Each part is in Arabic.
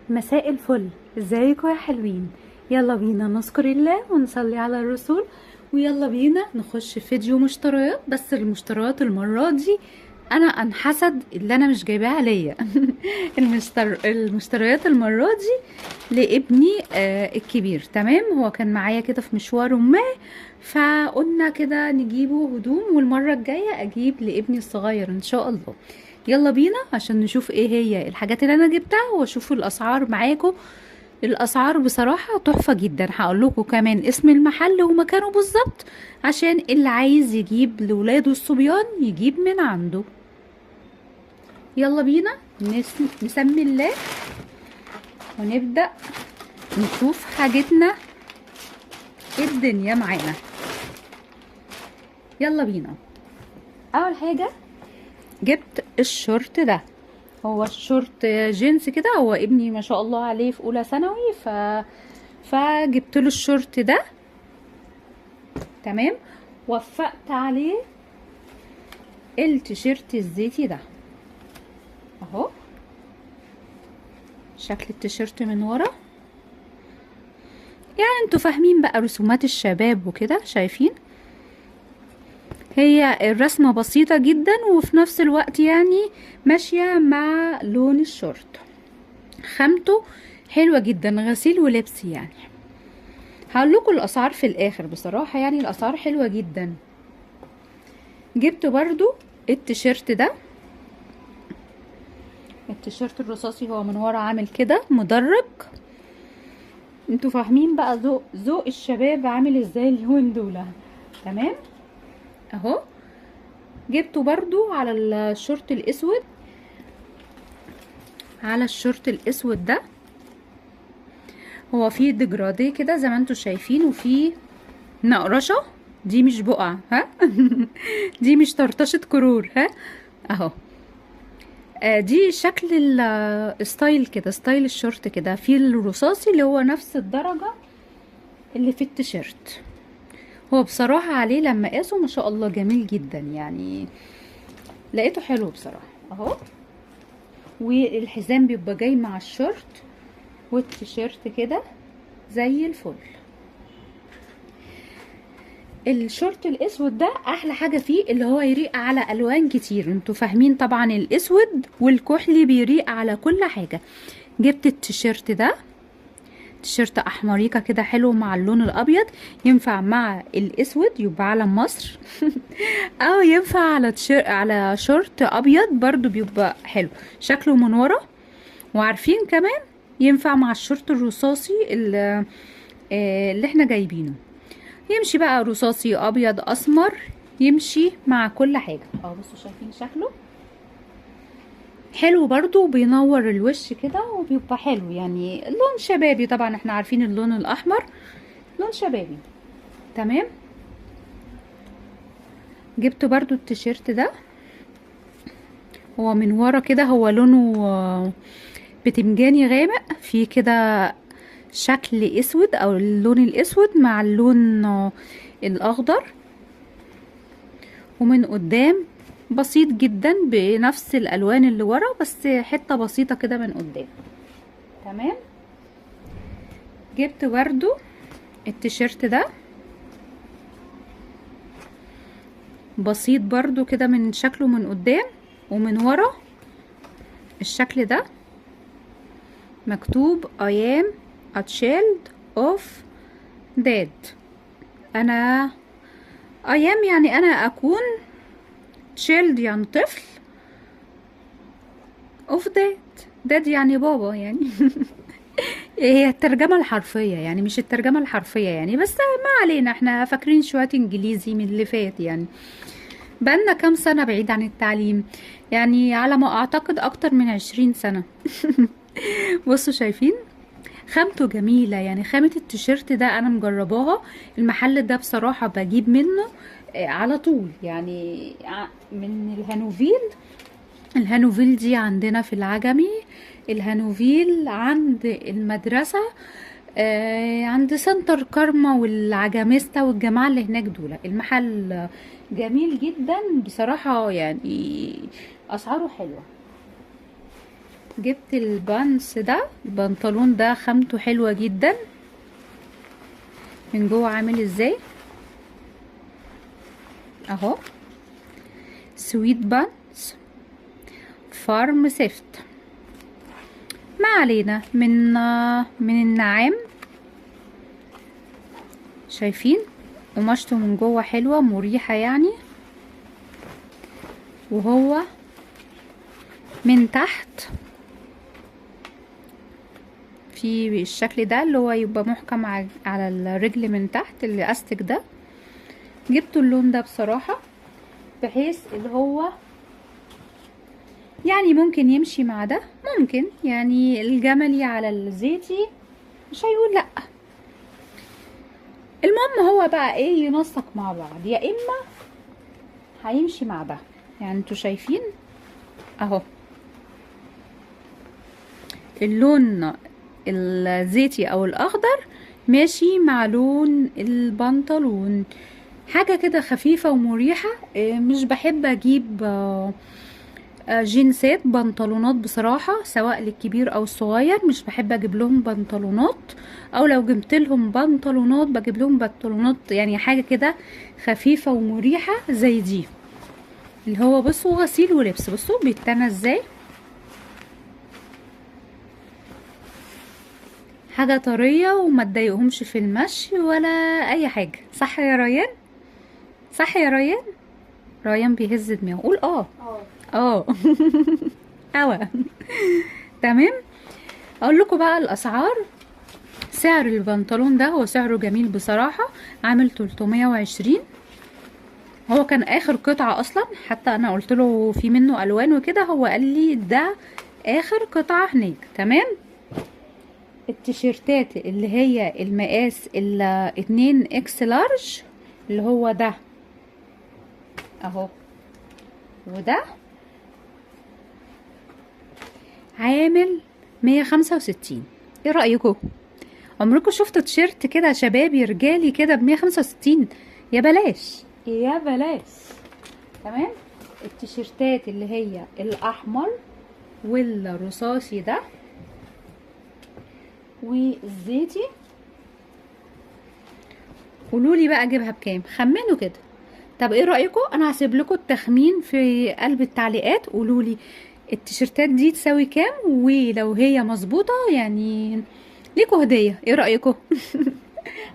مساء الفل. ازيكم يا حلوين؟ يلا بينا نذكر الله ونصلي على الرسول، ويلا بينا نخش في فيديو مشتريات. بس المشتريات المرة دي انا انحسد اللي انا مش جايباها ليا. المشتريات المرة دي لابني الكبير. تمام، هو كان معايا كده في مشوار ما، فقلنا كده نجيبه هدوم، والمرة الجاية اجيب لابني الصغير ان شاء الله. يلا بينا عشان نشوف ايه هي الحاجات اللي انا جبتها واشوف الاسعار معاكم. الاسعار بصراحة تحفة جدا. هقول لكم كمان اسم المحل ومكانه بالظبط، عشان اللي عايز يجيب لولاده الصبيان يجيب من عنده. يلا بينا نسمي الله ونبدأ نشوف حاجتنا. إيه الدنيا معانا؟ يلا بينا. اول حاجة جبت الشورت ده. هو الشورت جينز كده، هو ابني ما شاء الله عليه في اولى ثانوي، فجبت له الشورت ده. تمام، وفقت عليه التيشيرت الزيتي ده اهو. شكل التيشيرت من ورا، يعني انتوا فاهمين بقى رسومات الشباب وكده، شايفين هي الرسمة بسيطة جدا وفي نفس الوقت يعني ماشية مع لون الشورت. خامته حلوة جدا، غسيل ولبس يعني. هقول لكم الاسعار في الاخر، بصراحة يعني الاسعار حلوة جدا. جبت برضو التيشيرت ده. التيشيرت الرصاصي هو من ورا عامل كده مدرج. انتوا فاهمين بقى ذوق الشباب عامل ازاي اليومين دول. تمام اهو. جبته برضو على الشورت الاسود، على الشورت الاسود ده. هو فيه ديجراديه كده زي ما انتوا شايفين، وفيه نقرشه. دي مش بقع ها. دي مش طرطشه كرور ها. اهو. دي شكل الستايل كده، ستايل الشورت كده، في الرصاصي اللي هو نفس الدرجة اللي في التيشيرت. هو بصراحة عليه لما قاسه ما شاء الله جميل جدا، يعني لقيته حلو بصراحة اهو. والحزام بيبقى جاي مع الشورت والتيشيرت كده زي الفل. الشورت الاسود ده احلى حاجة فيه اللي هو يريق على الوان كتير. انتوا فاهمين طبعا الاسود والكحلي بيريق على كل حاجة. جبت التيشيرت ده، تيشيرت احمريكا كده حلو مع اللون الابيض، ينفع مع الاسود يبقى علم مصر. او ينفع على شورت ابيض برضو بيبقى حلو شكله من ورا. وعارفين كمان ينفع مع الشورت الرصاصي اللي احنا جايبينه. يمشي بقى رصاصي ابيض اسمر، يمشي مع كل حاجه. بصوا شايفين شكله حلو برضو، بينور الوش كده وبيبقى حلو، يعني لون شبابي. طبعا احنا عارفين اللون الاحمر لون شبابي. تمام. جبت برضو التيشيرت ده. هو من ورا كده هو لونه بتنجاني غامق، فيه كده شكل اسود او اللون الاسود مع اللون الاخضر. ومن قدام بسيط جدا بنفس الالوان اللي ورا، بس حته بسيطه كده من قدام. تمام. جبت برضو التيشيرت ده بسيط برضو كده من شكله من قدام ومن ورا. الشكل ده مكتوب I am a child of dad. انا I am يعني انا اكون، child يعني طفل، of dad يعني بابا يعني. هي الترجمة الحرفية يعني، مش الترجمة الحرفية يعني، بس ما علينا، احنا فاكرين شوية انجليزي من اللي فات يعني. بقالنا كام سنة بعيد عن التعليم، يعني على ما اعتقد اكتر من 20 سنة. بصوا شايفين خامته جميلة، يعني خامة التيشيرت ده انا مجرباها. المحل ده بصراحة بجيب منه على طول، يعني من الهانوفيل. الهانوفيل دي عندنا في العجمي، الهانوفيل عند المدرسة، عند سنتر كارما والعجميستا والجماعة اللي هناك دول. المحل جميل جدا بصراحة، يعني أسعاره حلوة. جبت البانس ده، البنطلون ده خامته حلوة جدا. من جوه عامل ازاي اهو، سويت بانس فارم سيفت. ما علينا من النعام. شايفين قماشته من جوه حلوة مريحة يعني، وهو من تحت في الشكل ده اللي هو يبقى محكم على الرجل من تحت، الاستك ده. جبت اللون ده بصراحة بحيث اللي هو يعني ممكن يمشي مع ده، ممكن يعني الجملي على الزيتي مش هيقول لا. المهم هو بقى ايه، ينسق مع بعض، يا اما هيمشي مع ده. يعني انتوا شايفين اهو اللون الزيتي او الاخضر ماشي مع لون البنطلون، حاجة كده خفيفة ومريحة. مش بحب اجيب جينسات بنطلونات بصراحة، سواء للكبير او الصغير. مش بحب اجيب لهم بنطلونات، او لو جبت لهم بنطلونات بجيب لهم بنطلونات يعني حاجة كده خفيفة ومريحة زي دي، اللي هو بصوا غسيل ولبس. بصوا بيتنى ازاي، حاجة طرية وما تضايقهمش في المشي ولا اي حاجة. صح يا ريان؟ صح يا ريان؟ ريان بيهز دماغه. قول اه. اه اوا تمام. اقول لكم بقى الاسعار. سعر البنطلون ده هو سعره جميل بصراحة، عامل 320. هو كان اخر قطعة اصلا، حتى انا قلت له في منه الوان وكده، هو قال لي ده اخر قطعة هناك. تمام. التيشيرتات اللي هي المقاس 2 اكس لارج اللي هو ده اهو، وده عامل 165. ايه رأيكم؟ عمركم شفتوا تيشيرت كده شبابي رجالي كده ب165؟ يا بلاش يا بلاش. تمام. التيشيرتات اللي هي الاحمر والرصاصي ده والزيتي، قولوا لي بقى اجيبها بكام، خمنوا كده. طب ايه رايكم، انا هسيب لكم التخمين في قلب التعليقات. قولوا لي التيشيرتات دي تساوي كام، ولو هي مظبوطه يعني ليكوا هديه. ايه رايكم؟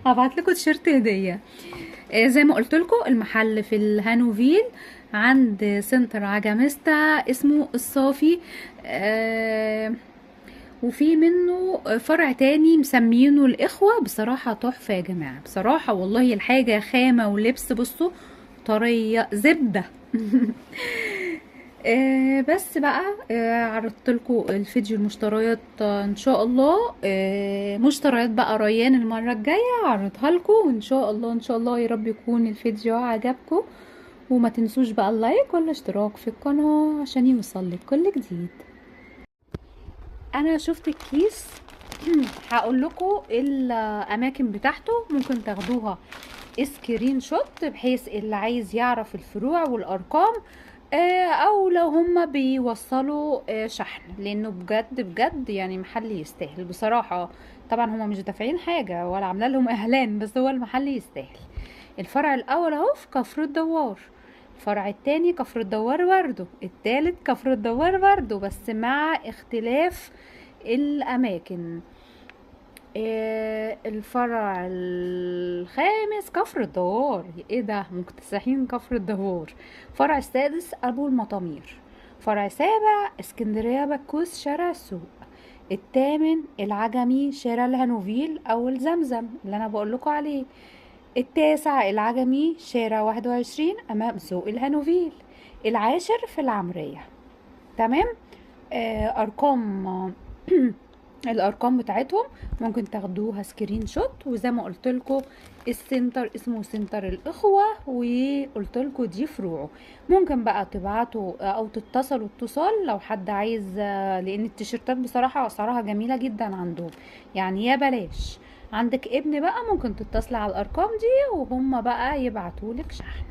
هبعت لكم تيشيرت هديه. زي ما قلت لكم المحل في الهانوفيل عند سنتر عجميستا، اسمه الصافي. وفي منه فرع تاني مسمينه الاخوة. بصراحة تحفة يا جماعة، بصراحة والله الحاجة خامة ولبس بصوا طرية زبدة. بس بقى عرضت لكم الفيديو المشتريات. ان شاء الله مشتريات بقى ريان المرة الجاية اعرضها لكم، وان شاء الله ان شاء الله يا رب يكون الفيديو عجبكم. وما تنسوش بقى اللايك والاشتراك في القناة عشان يوصل لك كل جديد. انا شفت الكيس هقول لكم الاماكن بتاعته، ممكن تاخدوها سكرين شوت بحيث اللي عايز يعرف الفروع والارقام، او لو هما بيوصلوا شحن، لانه بجد بجد يعني محل يستاهل بصراحة. طبعا هما مش دافعين حاجة ولا عامله لهم اعلان، بس هو المحل يستاهل. الفرع الاول اهو في كفر الدوار، الفرع التاني كفر الدوار برضو، التالت كفر الدوار برضو، بس مع اختلاف الاماكن. الفرع الخامس كفر الدوار. ايه ده، مكتسحين كفر الدوار. فرع السادس ابو المطامير. فرع سابع اسكندرية بكوس شارع السوق. الثامن العجمي شارع الهانوفيل او الزمزم اللي انا بقول لكم عليه. التاسع العجمي شارع 21 امام سوق الهانوفيل. العاشر في العمرية. تمام. ارقام الارقام بتاعتهم ممكن تاخدوها سكرين شوت. وزي ما قلت لكم السنتر اسمه سنتر الاخوه، وقلت لكم دي فروعه. ممكن بقى تبعتوا او تتصلوا اتصال لو حد عايز، لان التيشيرتات بصراحه اسعارها جميله جدا عندهم يعني يا بلاش. عندك ابن بقى ممكن تتصل على الارقام دي وهم بقى يبعتولك شحن.